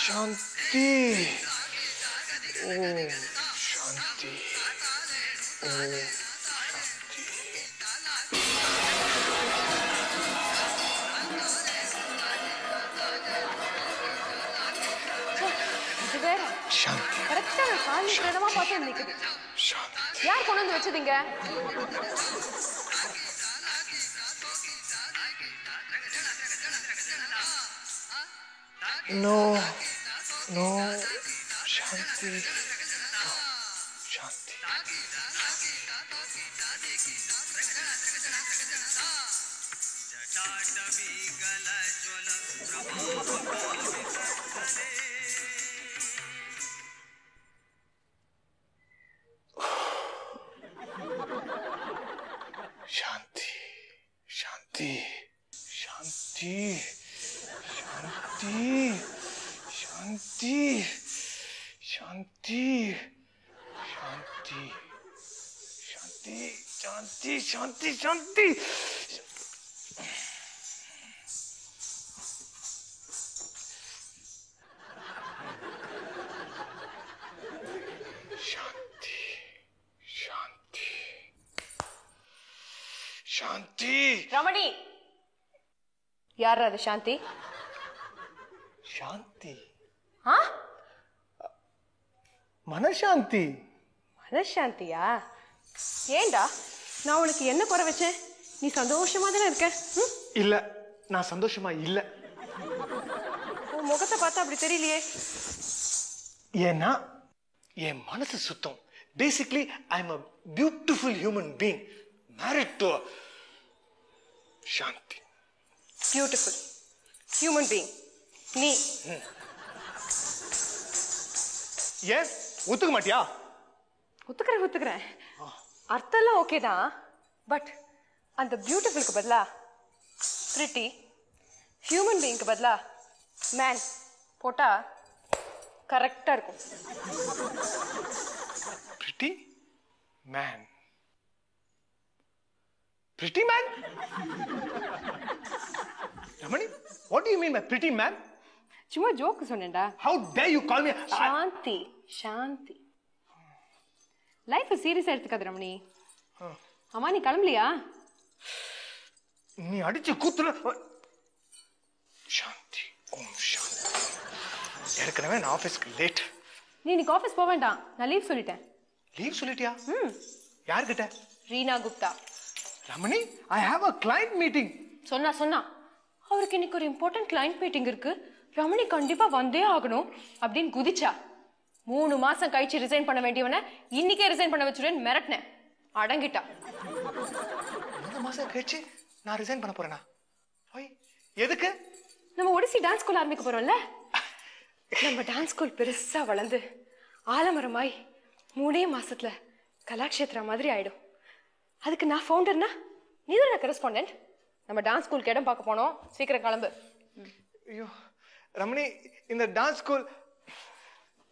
शांति ओम शांति ओम शांति கரெக்ட்டா காலி பிரதமா பார்த்து நிக்குது. शांति யார் கொண்டு வந்து வச்சதீங்க? नो नो शांति शांति शांति शांति शांति शांति शांति शांति शांति शांति शांति शांति शांति शांति शांति ரமணி யார் அது சாந்தி? शांति ஆ मनशांति மனசாந்தியா? ஏண்டா நான் உனக்கு என்ன குறை வச்சேன்? நீ சந்தோஷமா தானே இருக்க? இல்ல நான் சந்தோஷமா இல்ல. உன் முகத்தை பார்த்தா அப்படி தெரியலையே. ஏன்னா என் மனசு சுத்தம். Basically I am a beautiful human being married to a Shanti. Beautiful human being நீ. ஏன் ஒத்துக்க மாட்டியா? ஒத்துக்கிறேன். அர்த்தம்லாம் ஓகே தான். பட் அந்த பியூட்டிஃபுல்க்கு பதிலா பிரிட்டி ஹியூமன் பீயிங்க்கு பதிலா மேன் போட்டா கரெக்டா இருக்கும். pretty man pretty man Ramani what do you mean by pretty man? சும்மா ஜோக்கு சொன்னேன்டா. how dare you call me Shanti Shanti. Life சீரியஸா எடுத்துக்காத ரமணி. அம்மா நீ கிளம்பலையா? நீ அடிச்சு கூத்துல சாந்தி ஓம் சாந்தி. ஏற்கனவே நான் ஆபீஸ்க்கு லேட். நீ இன்னைக்கு ஆபீஸ் போக வேண்டாம், நான் லீவ் சொல்லிட்டேன். லீவ் சொல்லிட்டியா? யார்கிட்ட? Reena Gupta. Ramani I have a client meeting. சொன்னா அவருக்கு இன்னைக்கு ஒரு இம்பார்ட்டன்ட் கிளைண்ட் மீட்டிங் இருக்கு, ரமணி கண்டிப்பா வந்தே ஆகணும் அப்படின்னு குதிச்சா. 3 மாசம் கழிச்சு ரிசைன் பண்ண வேண்டியவன இன்னைக்கே ரிசைன் பண்ண வச்சுருவேன் மிரட்டினேன். அடங்கிட்டா. 3 மாசம் கழிச்சு நான் ரிசைன் பண்ண போறேனா? எதுக்கு? நம்ம ஒடிசி டான்ஸ் ஸ்கூல் ஆரம்பிக்க போறோம்ல. நம்ம டான்ஸ் ஸ்கூல் பெருசா வளர்ந்து ஆலமரமாய் 3 மாசத்துல கலாக்ஷேத்ரா மாதிரி ஆயிடும். அதுக்கு நான் ஃபவுண்டர்னா நீ தான் கரஸ்பாண்டன்ட். நம்ம டான்ஸ் ஸ்கூலுக்கு இடம் பார்க்க போனோம். சீக்கிரம் கிளம்பு. ஐயோ ரமணி, இந்த டான்ஸ் ஸ்கூல்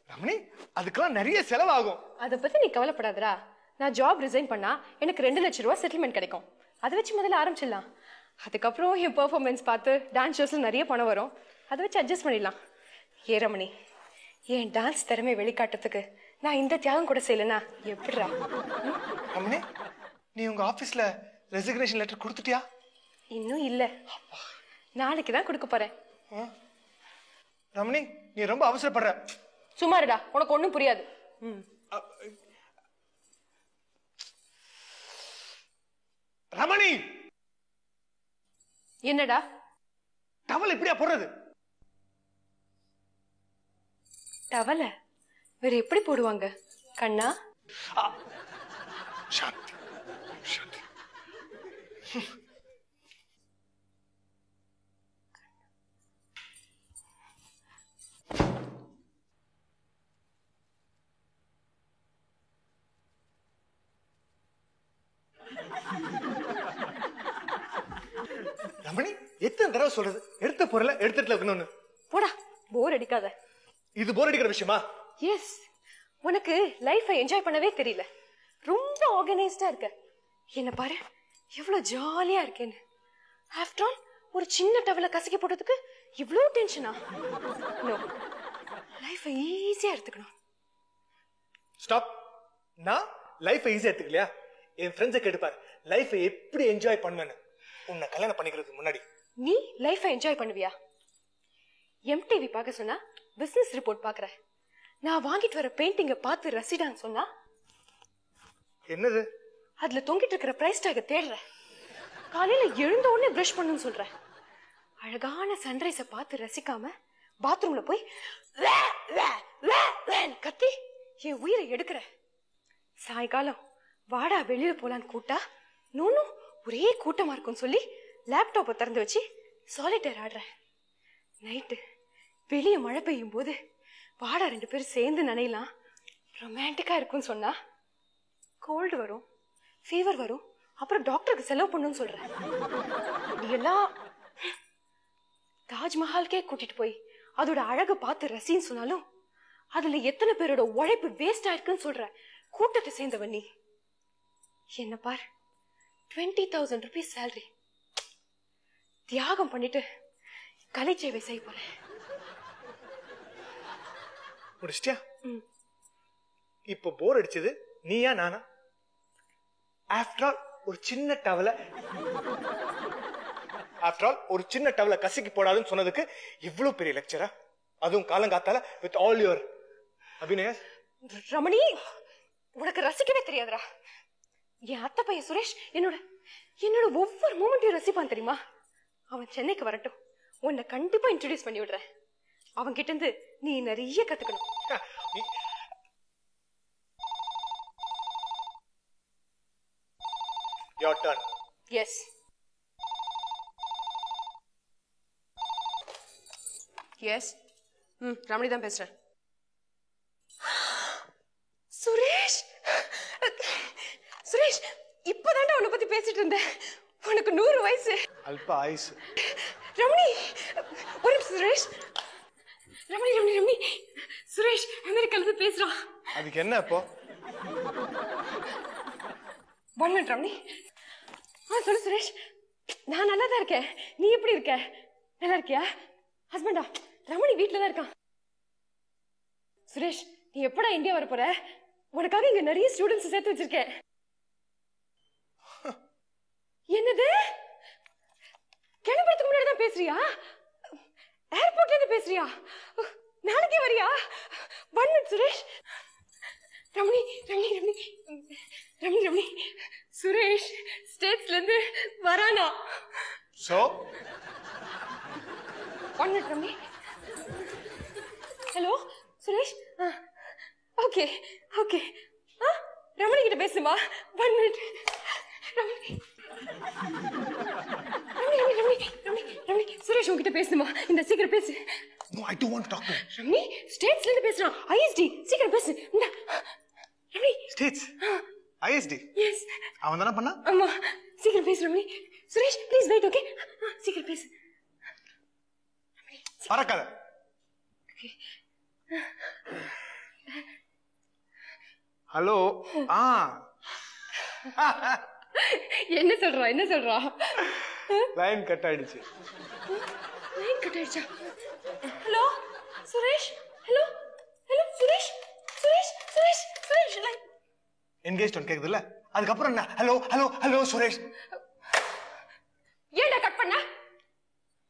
ரமணி அதுக்கெல்லாம் நிறைய செலவாகும். அதை பத்தி நீ கவலைப்படாதடா. நான் ஜாப் ரிசைன் பண்ணா எனக்கு 2 லட்சம் ரூபாய் செட்டில்மெண்ட் கிடைக்கும். அதை வச்சு முதல்ல ஆரம்பிச்சிடலாம். அதுக்கப்புறம் என் பெர்ஃபார்மன்ஸ் பார்த்து டான்ஸ் ஷோஸ்ல நிறைய பணம் வரும். அதை வச்சு அட்ஜஸ்ட் பண்ணிடலாம். ஏ ரமணி, என் டான்ஸ் திறமை வெளிக்காட்டுறதுக்கு நான் இந்த தியாகம் கூட செய்யலனா எப்படிடா? ரமணி, நீ உங்க ஆபீஸ்ல ரெசிக்னேஷன் லெட்டர் கொடுத்துட்டியா? இன்னும் இல்ல, நாளைக்கு தான் கொடுக்க போறேன். ரமணி, நீ ரொம்ப அவசரப்படுற. சும்மாருடா, உனக்கு ஒண்ணும் புரியாது. ரமணி, என்னடா டவல் எப்படியா போடுறது? டவல வேற எப்படி போடுவாங்க கண்ணா? சாந்தி, சாந்தி. ரமணி, எத்தனை தடவை சொல்றது எடுத்த பொருளை எடுத்துட்டு இருக்கணும்னு? போடா, போர் அடிக்காத. இது போர் அடிக்கிற விஷயமா? எஸ், உனக்கு லைஃபை என்ஜாய் பண்ணவே தெரியல. ரொம்ப ஆர்கனைஸ்டா இருக்க. என்ன பாரு எவ்வளவு ஜாலியா இருக்கேன்னு. ஆஃப்டர் ஆல் ஒரு சின்ன டவலை கசக்கி போட்டதுக்கு இவ்வளோ டென்ஷனா? நோ, லைஃபை ஈஸியா எடுத்துக்கணும். ஸ்டாப். நான் லைஃபை ஈஸியா எடுத்துக்கலையா? என் ஃப்ரெண்ட்ஸை கேட்டுப்பாரு லைஃபை எப்படி என்ஜாய் பண்ணுவேன்னு. உன்னை கல்யாணம் பண்ணிக்கிறதுக்கு முன்னாடி நீ லைஃபை என்ஜாய் பண்ணுவியா? எம்டிவி பார்க்க சொன்னா பிசினஸ் ரிப்போர்ட் பாக்குற. நான் வாங்கிட்டு வர பெயிண்டிங்க பார்த்து ரசிடான்னு சொன்னா என்னது? அதுல தொங்கிட்டு இருக்கிற பிரைஸ் டாக தேடுற. காலையில எழுந்த உடனே பிரஷ் பண்ணுன்னு சொல்ற. அழகான சன்ரைஸ பார்த்து ரசிக்காம பாத்ரூம்ல போய் கத்தி என் உயிரை எடுக்கிற. சாயங்காலம் வாடா வெளியில போலான்னு கூட்டா நோனும் ஒரே கூட்டமா இருக்கும்னு சொல்லி லேப்டாப்பை திறந்து வச்சு சாலிட்டர் ஆடுற. நைட்டு வெளியே மழை பெய்யும் போது வாடா 2 பேரும் சேர்ந்து நனையலாம் ரொமான்டிக்கா இருக்கும்னு சொன்னா கோல்டு வரும், ஃபீவர் வரும், அப்புறம் டாக்டருக்கு செலவு பண்ணுன்னு சொல்ற. எல்லாம் தாஜ்மஹால்கே கூட்டிட்டு போய் அதோட அழகை பார்த்து ரசின்னு சொன்னாலும் அதுல எத்தனை பேரோட உழைப்பு வேஸ்ட் ஆயிருக்குன்னு சொல்ற கூட்டத்தை சேர்ந்தவன் நீ. என்ன பார், 20,000 rupees salary தியாகம் பண்ணிட்டு கலை சேவை செய்ய போறேன். முடிச்சிட்டியா? இப்போ போர் அடிச்சது நீயா நானா? ஆஃப்டர் ஆல் ஒரு சின்ன டவலை கசக்கி போடாதுன்னு சொன்னதுக்கு இவ்வளவு பெரிய லெக்சரா? அதுவும் காலங்காத்தால வித் ஆல் யுவர் அபிநய. ரமணி, உனக்கு ரசிக்கவே தெரியாதுடா. என் அத்தை பையன் சுரேஷ் என்னோட ஒவ்வொரு மூமெண்ட்டையும் ரசிப்பான் தெரியுமா? அவன் சென்னைக்கு வரட்டும், உன்னை கண்டிப்பா இன்ட்ரோடியூஸ் பண்ணி விடுறேன். அவன் கிட்ட இருந்து நீ நிறைய கத்துக்கணும். Your turn. Yes. Yes. Ramani தான் பேசுறேன். சுரேஷ், சுரேஷ், இப்பதான்டா உன்னை பத்தி பேசிட்டு இருந்தேன். உனக்கு 100 வயசு. அல்ப ஆயுசு. ரமணி, ஒரு சுரேஷ். ரமணி ரமணி ரமணி சுரேஷ் அமெரிக்கால இருந்து பேசுறான். அதுக்கு என்ன இப்போ? 1 minute ரமணி. சொல்லு சுரேஷ். நான் நல்லா தான் இருக்கேன். நீ எப்படி இருக்க? நல்லா இருக்கியா? ஹஸ்பண்டா? ரமணி வீட்டுல தான் இருக்கான். சுரேஷ், நீ எப்படா இந்தியா வர போற? உனக்காக இங்க நிறைய ஸ்டூடெண்ட்ஸ் சேர்த்து வச்சிருக்கேன். என்னது? கிளம்புறதுக்கு முன்னாடி தான் பேசுறியா? ஏர்போர்ட்ல இருந்து பேசுறியா? நாளைக்கே வரியா? 1 minute சுரேஷ். ரமணி ரமணி ரமணி ரமணி ரமணி சுரேஷ் ஸ்டேட்ஸ்ல இருந்து வரானா? So 1 minute Ramani. Hello Suresh, okay okay Ramani கிட்ட பேசுமா 1 மினிட் ரமணி சுரேஷ் உங்ககிட்ட பேசுமா இந்த சீக்கிரம் பேசு No, I don't want to talk to him. Ramani ஸ்டேட்ஸ்ல இருந்து பேசுறான் ISD சீக்கிரம் பேசு இந்த ரமணி States ISD எஸ் அவன் தான பண்ணா அம்மா சீக்கிரம் பேசு Ramani Suresh please wait okay சீக்கிரம் பேசு பறக்காத ஹலோ என்ன சொல்றா லைன் கட் ஆயிடுச்சு hello Suresh hello Suresh line engage tone கேக்குதுல்ல அதுக்கப்புறம் என்ன ஹலோ சுரேஷ் ஏன்டா கட் பண்ண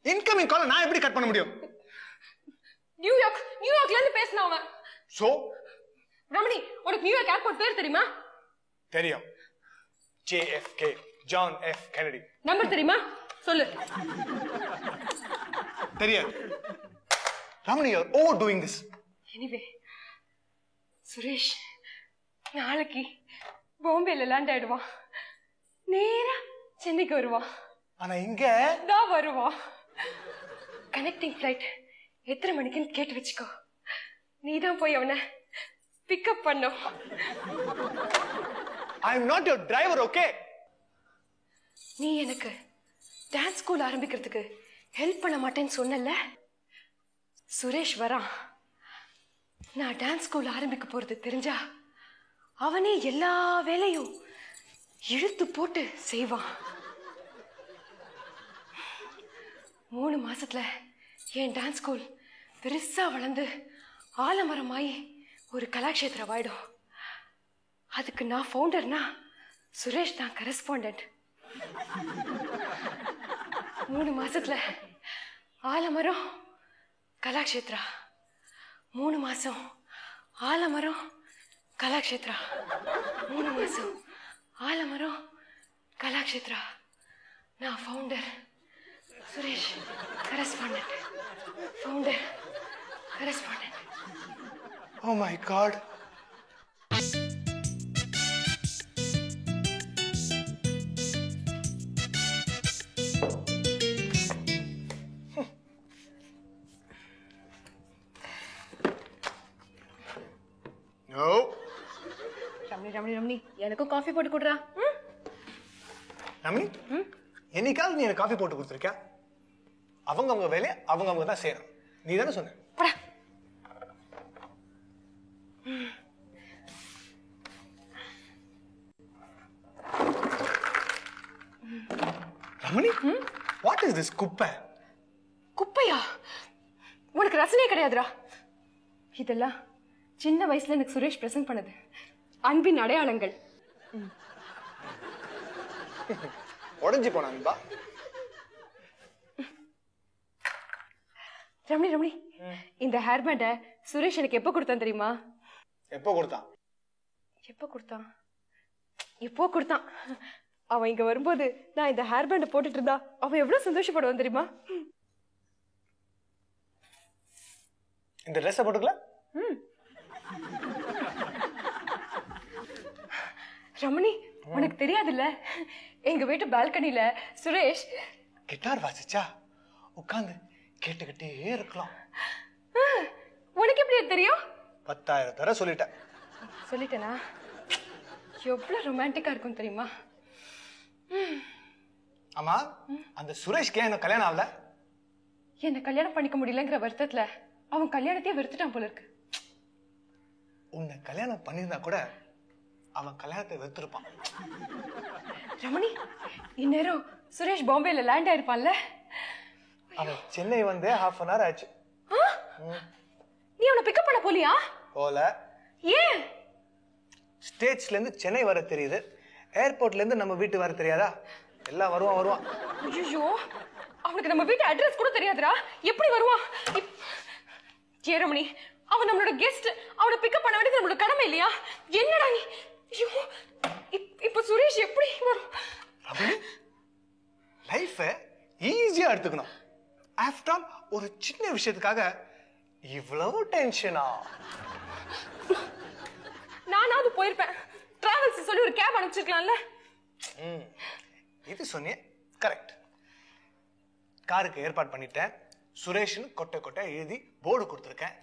இன்கமிங் கால் நான் எப்படி கட் பண்ண முடியும் நியூயார்க்ல இருந்து பேசினா அவன் சோ ரமணி உனக்கு நியூயார்க் ஏர்போர்ட் பேர் தெரியுமா தெரியும் JFK John F Kennedy number தெரியுமா சொல்லு தெரியாது Ramani you are overdoing this anyway Suresh நாளைக்கு பாம்பேல லேண்ட் ஆயிடுவான் நேரா சென்னைக்கு வருவான் ஆனா இங்க தான் வருவான் கனெக்டிங் ஃப்ளைட் எத்தனை மணிக்குன்னு கேட்டு வச்சுக்கோ நீதான் போய் அவனை பிக்கப் பண்ணும் I am not your driver, okay? நீ எனக்கு டான்ஸ் ஸ்கூல் ஆரம்பிக்கிறதுக்கு ஹெல்ப் பண்ண மாட்டேன்னு சொன்னல சுரேஷ் வரான் நான் டான்ஸ் ஸ்கூல் ஆரம்பிக்க போறது தெரிஞ்சா அவனே எல்லா வேலையும் இழுத்து போட்டு செய்வான் 3 மாசத்துல என் டான்ஸ் ஸ்கூல் பெருசா வளர்ந்து ஆலமரமாயி ஒரு கலாக்ஷேத்திரமாயிடும் அதுக்கு நான் ஃபவுண்டர்னா சுரேஷ் தான் கரஸ்பாண்டன்ட் 3 மாசத்துல ஆலமரம் கலாக்ஷேத்ரா 3 மாசம் ஆலமரம் கலாக்ஷேத்ரா 3 மாசம் ஆலமரம் கலாக்ஷேத்ரா நான் founder Suresh correspondent founder correspondent Oh my God. No. Ramani எனக்கும் காஃபி போட்டு கொடுறா ரமணி என்னைக்காவது நீ எனக்கு காஃபி போட்டு கொடுத்துருக்கியா அவங்க வேலையை அவங்க தான் செய்யணும் நீ தானே சொன்ன போடா ரமணி வாட் இஸ் திஸ் குப்பையா உனக்கு ரசனையே கிடையாதுடா இதெல்லாம் சின்ன வயசுல எனக்கு சுரேஷ் பிரசன்ட் பண்ணது அன்பின் அடையாளங்கள் உடைஞ்சு போன அன்பா ரமணி இந்த ஹேர் பேண்ட சுரேஷ் எனக்கு எப்போ கொடுத்தான் தெரியுமா எப்போ கொடுத்தான் அவன் இங்க வரும்போது நான் இந்த ஹேர் பேண்ட போட்டுட்டு இருந்தா அவன் எவ்வளவு சந்தோஷப்படுவான் தெரியுமா இந்த ட்ரெஸ் போட்டுக்கல ரமணி உனக்கு தெரியாதுல்ல எங்க வீட்டு பால்கனில சுரேஷ் கிட்டார் வாசிச்சா உட்கார்ந்து கேட்டுக்கிட்டே இருக்கலாம் உனக்கு எப்படி தெரியும் 10,000 தடவை சொல்லிட்டேனா எவ்வளவு ரொமான்டிக்கா இருக்கும் தெரியுமா ஆமா அந்த சுரேஷ்க்கு என்ன கல்யாணம் ஆகல என்ன கல்யாணம் பண்ணிக்க முடியலங்கிற வருத்தத்துல அவன் கல்யாணத்தையே வெறுத்துட்டான் போல இருக்கு உன்னை கல்யாணம் பண்ணிருந்தா கூட அவன் கல்யாணத்தை வெறுத்திருப்பான் ரமணி இந்நேரம் சுரேஷ் பாம்பேல லேண்ட் ஆயிருப்பான்ல அவன் சென்னை வந்து 1/2 hour ஆச்சு நீ அவனை பிக்கப் பண்ண போலியா போல ஏன் ஸ்டேட்ஸ்ல இருந்து சென்னை வர தெரியுது ஏர்போர்ட்ல இருந்து நம்ம வீட்டு வர தெரியாதா எல்லாம் வருவான் ஐயோ அவனுக்கு நம்ம வீட்டு அட்ரஸ் கூட தெரியாதுடா எப்படி வருவான் ரமணி அவன் நம்மளோட கெஸ்ட் அவனை பிக்கப் பண்ண வேண்டியது நம்மளோட கடமை இல்லையா என்னடா நீ ஐயோ இப்ப சுரேஷ் எப்படி வரும் லைஃப ஈஸியா எடுத்துக்கணும் ஆஃப்டர் ஆல் ஒரு சின்ன விஷயத்துக்காக இவ்வளவு டென்ஷனா ஆரம்பிச்சிருக்கலாம்ல. இது சொன்னே கரெக்ட். காருக்கு ஏற்பாடு பண்ணிட்டேன். சுரேஷ்னு கொட்டை கொட்டை எழுதி போர்டு கொடுத்துருக்கேன்.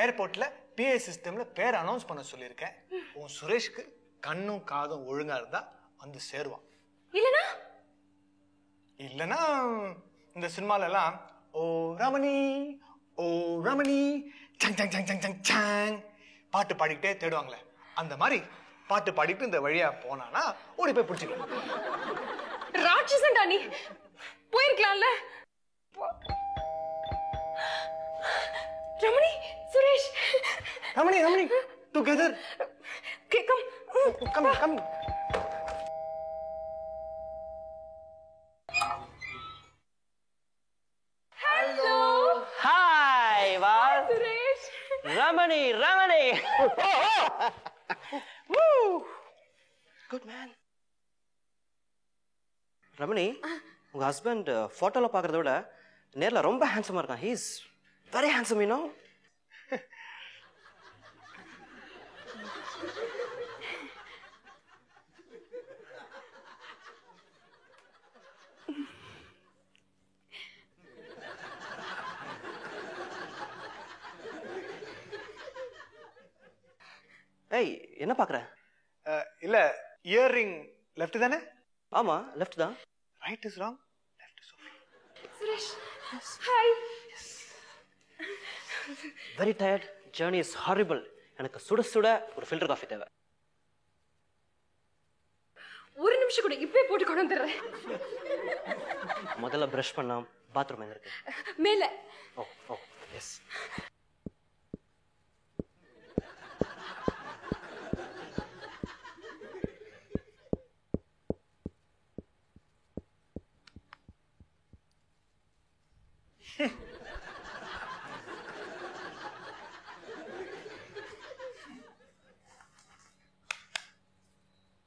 ஏர்போர்ட்ல பிஏ சிஸ்டம்ல பேர் அனௌன்ஸ் பண்ண சொல்லியிருக்கேன். உன் சுரேஷ்க்கு கண்ணும் காதும் ஒழுங்கா இருந்தா வந்து சேருவான். இல்லனா இந்த சினிமால எல்லாம் ஓ ரமணி ஓ ரமணி சங் சங் சங் சங் சங் சங் பாட்டு பாடிக்கிட்டே தேடுவாங்களே, அந்த மாதிரி பாட்டு பாடிட்டு இந்த வழியா போனானா ஓடி போய் பிடிச்சிக்கலாம். ராட்சசன்டா நீ, போயிருக்கலாம்ல. Ramani, Suresh. Ramani Ramani together. Come come come. Hello. Hi வால். சுரேஷ். ரமணி ரமணி. Good man. ரமணி, உங்க ஹஸ்பண்ட் போட்டோல பாக்குறத விட நேர்ல ரொம்ப ஹேண்ட்ஸமா இருக்கான். He is very handsome, you know. ஏய், என்ன பாக்குற? இல்ல, இயரிங் லெஃப்ட் தானே? ஆமா, லெஃப்ட் தான். Right is wrong, left is okay. Suresh, hi. Very tired, journey is horrible. எனக்கு சுட சுட ஒரு ஃபில்டர் காஃபி தேவை. ஒரு நிமிஷம் கூட, இப்பவே போட்டு கொண்டு வந்துடுறேன். முதல்ல பிரஷ் பண்ணா பாத்ரூம் எங்க இருக்கு? மேல. ஓ ஓ எஸ்.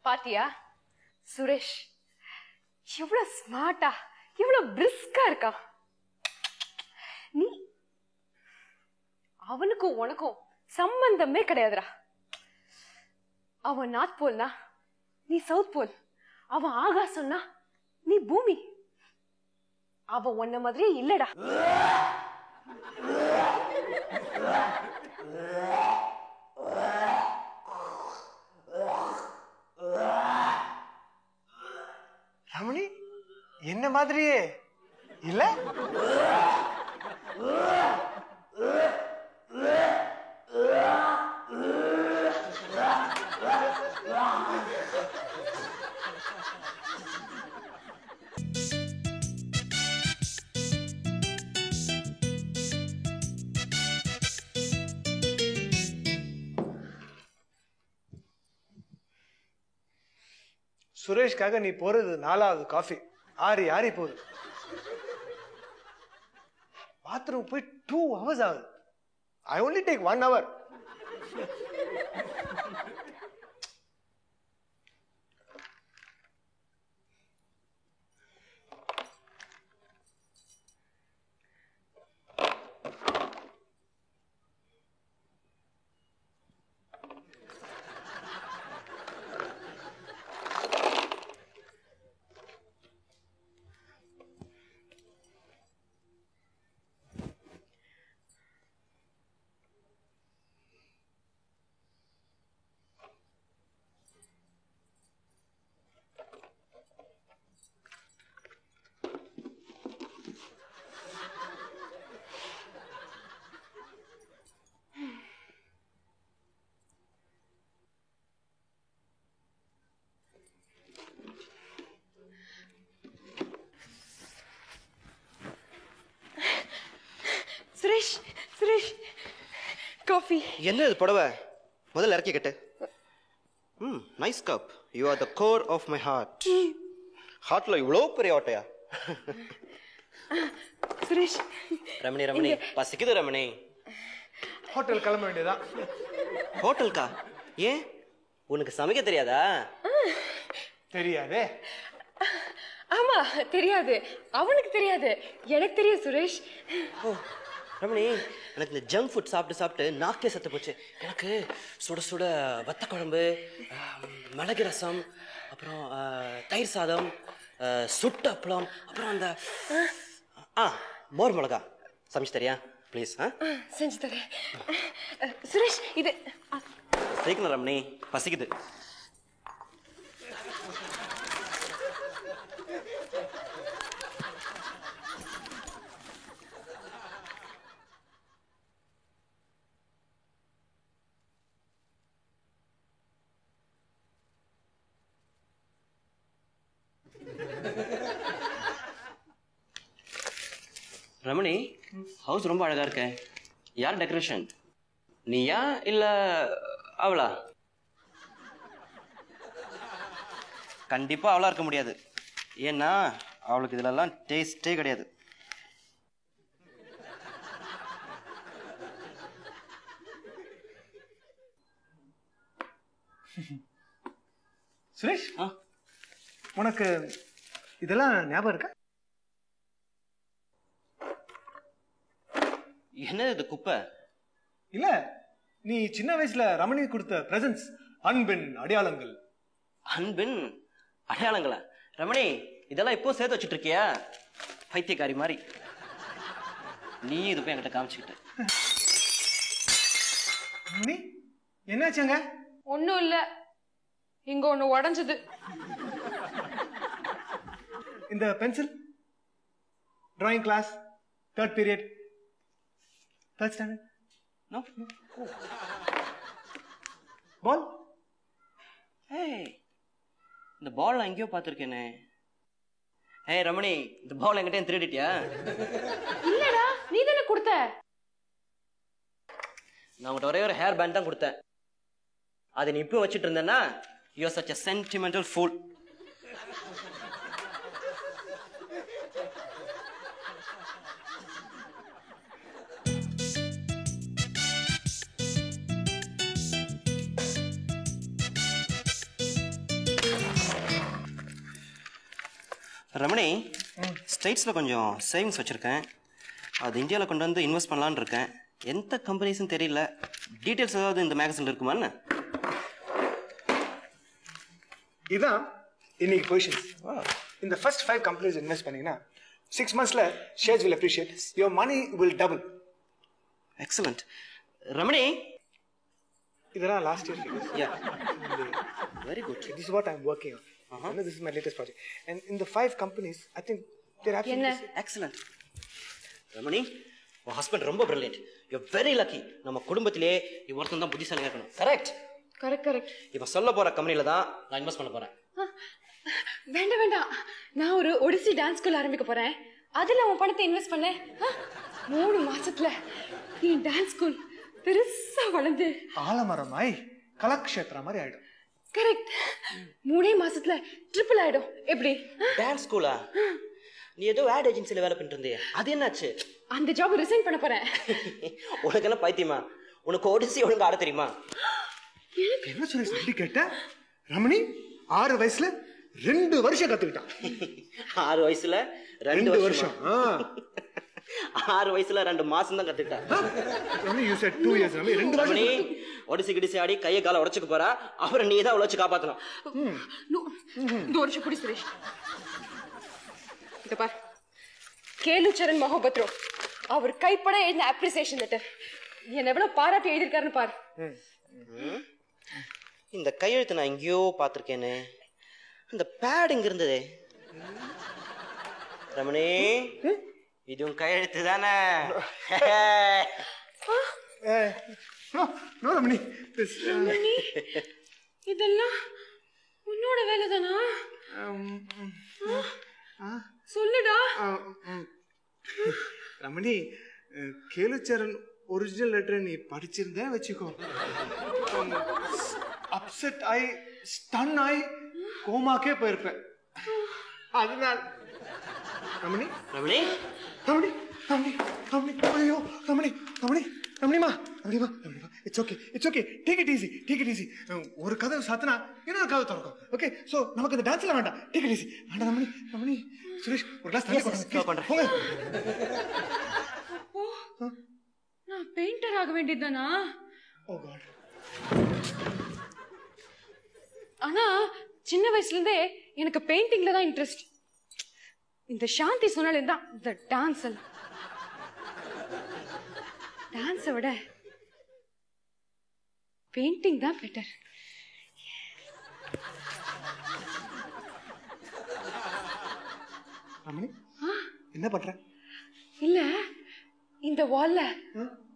பாத்தியா சுரேஷ் எவ்வளவு ஸ்மார்ட்டா, எவ்வளவு பிரிஸ்கா இருக்கா. நீ அவனுக்கும் உனக்கும் சம்பந்தமே கிடையாதுடா. அவன் நார்த் போல்னா நீ சவுத் போல், அவன் ஆகாசம்னா நீ பூமி. அவன் உன்ன மாதிரியே இல்லடா. ரமணி என்ன மாதிரியே இல்ல? சுரேஷ்காக நீ போறது 4வது காஃபி. ஆறி போகுது. பாத்ரூம் போய் 2 hours ஆகுது. I only take 1 hour. Suresh, Suresh, coffee. என்ன இது புடவை? முதல்ல இறக்கி கட்டு. Nice cup. You are the core of my heart. ஹார்ட்ல இவ்வளோ பெரிய ஓட்டையா? சுரேஷ். ரமணி ரமணி, பசிக்குது ரமணி. ஹோட்டல் கிளம்ப வேண்டியதான். ஹோட்டலுக்கா? ஏன், உனக்கு சமைக்க தெரியாதா? தெரியாதே. ஆமா தெரியாது, அவனுக்கு தெரியாது, எனக்கு தெரியும் சுரேஷ். ஓ ரமணி, எனக்கு இந்த ஜங்க் ஃபுட் சாப்பிட்டு சாப்பிட்டு நாக்கே செத்து போச்சு. எனக்கு சுட சுட வத்த குழம்பு, மிளகு ரசம், அப்புறம் தயிர் சாதம், சுட்ட அப்பளம், அப்புறம் அந்த மோர் மிளகா சமைச்சு தரியா ப்ளீஸ்? செஞ்சு தரேன். சுரேஷ் இது சீக்கிரம் ரமணி, பசிக்குது. ரமணி, ஹவுஸ் ரொம்ப அழகா இருக்க. யார் டெக்கரேஷன்? நீயா இல்ல அவளா? கண்டிப்பா அவளா இருக்க முடியாது. ஏன்னா அவளுக்கு இதுலலாம் டேஸ்டே கிடையாது. சுரேஷ், உனக்கு இதெல்லாம் ஞாபகம் இருக்கா? என்னது இது குப்பை? இல்ல, நீ சின்ன வயசுல ரமணி கொடுத்த பிரசன்ஸ், அன்பின் அடையாளங்கள். அன்பின் அடையாளங்களா? ரமணி, இதெல்லாம் இப்போ சேர்த்து வச்சுட்டு இருக்கியா? பைத்தியக்காரி மாதிரி. நீ இது போய் என்கிட்ட காமிச்சுக்கிட்ட. ரமணி, என்னாச்சுங்க? ஒன்னும் இல்ல, இங்க ஒண்ணு உடைஞ்சது. இந்த pencil, drawing class, 3rd period, 3rd standard. No? பால்? ஏய், இந்த பால் நான் எங்கேயோ பார்த்துருக்கேனே. ஏய் ரமணி, இந்த பால் என்கிட்ட திருடிட்டியா? இல்லடா, நீ தானே கொடுத்த. நான் உங்கள்கிட்ட ஒரே ஒரு ஹேர் பேண்ட் தான் கொடுத்தேன். அதை நீ இப்போ வச்சுட்டு இருந்தேன்னா you are such a sentimental fool. Ramani, ஸ்டேட்ஸில் கொஞ்சம் சேவிங்ஸ் வச்சுருக்கேன். அது இந்தியாவில் கொண்டு வந்து இன்வெஸ்ட் பண்ணலான்னு இருக்கேன். எந்த கம்பெனிஸும் தெரியல. டீட்டெயில்ஸ் ஏதாவது இந்த மேகசினில் இருக்குமான்னு? இதான் இன்னைக்கு பொசிஷன்ஸ். இந்த ஃபர்ஸ்ட் 5 கம்பெனிஸ் இன்வெஸ்ட் பண்ணீங்கன்னா 6 monthsல shares will appreciate, your money will double. Excellent. Ramani, இதெல்லாம் last year figures. Yeah, very good. This is what I'm working on. This is my latest project. And in the 5 companies, I think they're absolutely... excellent. Ramani, உன் husband ரொம்ப brilliant. You very lucky. நம்ம குடும்பத்திலே ஒருத்தன் தான் புத்திசாலியாக இருக்கணும். Correct? Correct. இப்போ சொல்ல போகிற கம்பெனியில் தான் நான் இன்வெஸ்ட் பண்ண போகிறேன். வேண்டாம் வேண்டாம், நான் ஒரு ஒடிசி டான்ஸ் ஸ்கூல் ஆரம்பிக்க போறேன். அதுல உன் பணத்தை இன்வெஸ்ட் பண்ண 3 மாசத்துல நீ டான்ஸ் ஸ்கூல் பெருசா வளர்ந்து ஆலமரமாய் கலாக்ஷேத்ரா மாதிரி ஆயிடும். கரெக்ட். 3 மாசத்துல ட்ரிபிள் ஆயிடும். எப்படி? டான்ஸ் ஸ்கூலா? நீ ஏதோ ஆட் ஏஜென்சில வேலை பண்ணிட்டு இருந்தியே, அது என்னாச்சு? அந்த ஜாப் ரிசைன் பண்ண போறேன். உனக்கு என்ன பைத்தியமா? உனக்கு ஒடிசி ஒழுங்கா ஆட தெரியுமா? என்ன சொல்லி சொல்லி கேட்ட? ரமணி 6 வயசுல 2 வருஷம் கத்துக்கிட்டான். 6 வயசுல 2 வருஷம்? 6 வயசுல 2 மாசம் தான் கத்துக்கிட்டான். You said 2 years. 2 வருஷம். ஒடிசி கிடிசி ஆடி கையை காலை உடைச்சுக்க போறா. அப்புறம் நீ தான் உழைச்சு காப்பாத்தணும். இந்த வருஷம் புடி சுரேஷ். இத பார், கேலுச்சரன் மொஹபத்ரோ அவர் கைப்பட எழுதின அப்ரிசியேஷன் லெட்டர். என்ன எவ்வளவு பாராட்டி எழுதிருக்காருன்னு பாரு. இந்த கையெழுத்து நான் எங்கேயோ பார்த்துருக்கேனே. இந்த பேட் இங்க இருந்ததே. ரமணி, இதுவும் கையெழுத்து தானே? No, ரமணி. இதெல்லாம் உன்னோட வேலை தானா? சொல்லுடா. ரமணி, கேலுச்சரன் ஒரிஜினல் லெட்டர் நீ படிச்சிருந்தே வச்சுக்கோ. அப்செட் ஆயி ஸ்டன் ஆயி கோமாக்கே போயிருப்பேன். அதனால் ரமணி ரமணி ரமணி ரமணி ரமணி ஐயோ ரமணி ரமணி ரமணிமா ரமணிமா ரமணிமா it's okay take it easy. ஒரு கதவு சாத்தினா இன்னொரு கதவு திறக்கும். ஓகே, சோ நமக்கு இந்த டான்ஸ்ல வேண்டாம். Take it easy. வேண்டாம் ரமணி. ரமணி, சுரேஷ் ஒரு கிளாஸ் தண்ணி கொண்டு வாங்க. நான் பெயிண்டர் ஆக வேண்டியதுதானா? ஓ காட். ஆனா சின்ன வயசுல இருந்தே எனக்கு பெயிண்டிங்ல தான் இன்ட்ரெஸ்ட். இந்த சாந்தி சொன்னாலே தான் இந்த டான்ஸ் எல்லாம். டான்ஸை விட பெயிண்டிங் தான் பெட்டர். ரமணி என்ன பண்ற? இல்ல, இந்த வால்ல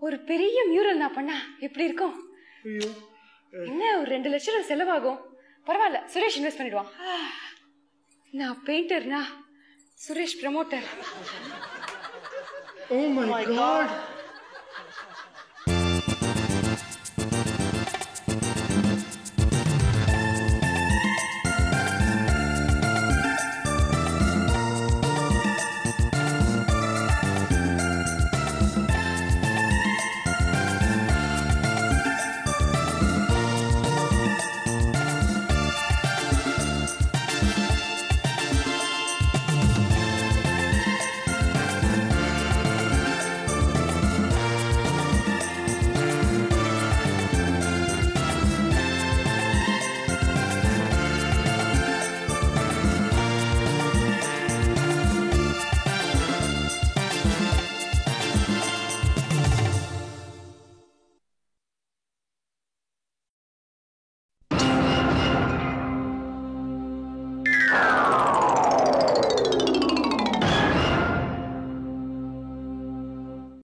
ஒரு பெரிய மியூரல் நான் பண்ணா எப்படி இருக்கும்? என்ன ஒரு 2 லட்சம் செலவாகும். பரவாயில்ல, சுரேஷ் இன்வெஸ்ட் பண்ணிடுவான். நான் பெயிண்டர்னா Suresh promoter. Oh my God.